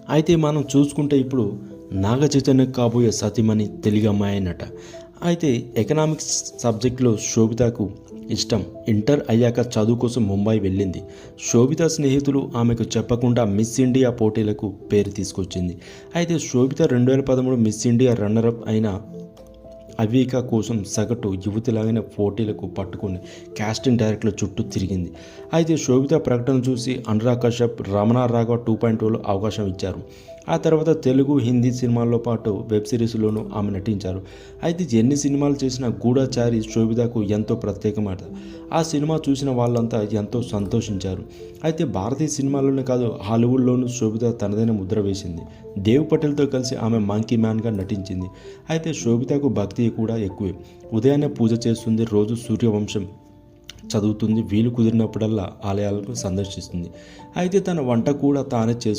అయితే మనం చూసుకుంటే ఇప్పుడు నాగ చైతన్య కాబోయే సతీమణి తెలుగమ్మాయి నట. అయితే ఎకనామిక్స్ సబ్జెక్టులో శోభితకు ఇష్టం. ఇంటర్ అయ్యాక చదువు కోసం ముంబై వెళ్ళింది. శోభిత స్నేహితులు ఆమెకు చెప్పకుండా మిస్ ఇండియా పోటీలకు పేరు తీసుకొచ్చింది. అయితే శోభిత 2013 మిస్ ఇండియా రన్నరప్ అయిన అవిక కోసం సగటు యువతిలాగానే పోటీలకు పట్టుకుని కాస్టింగ్ డైరెక్టర్ల చుట్టూ తిరిగింది. అయితే శోభిత ప్రకటన చూసి అనురాగ్ కశ్యప్, రమణ రాఘవ 2.0లో అవకాశం ఇచ్చారు. ఆ తర్వాత తెలుగు, హిందీ సినిమాల్లో పాటు వెబ్ సిరీస్లోనూ ఆమె నటించారు. అయితే ఎన్ని సినిమాలు చేసినా గూఢచారి శోభితకు ఎంతో ప్రత్యేకమాట. ఆ సినిమా చూసిన వాళ్ళంతా ఎంతో సంతోషించారు. అయితే భారతీయ సినిమాల్లోనే కాదు, హాలీవుడ్లోనూ శోభిత తనదైన ముద్ర వేసింది. దేవ్ పటేల్తో కలిసి ఆమె మంకీ మ్యాన్గా నటించింది. అయితే శోభితకు భక్తి కూడా ఎక్కువే. ఉదయాన్నే పూజ చేస్తుంది, రోజు సూర్యవంశం చదువుతుంది, వీలు కుదిరినప్పుడల్లా ఆలయాలకు సందర్శిస్తుంది. అయితే తన వంట కూడా తానే చేసుకుంటుంది.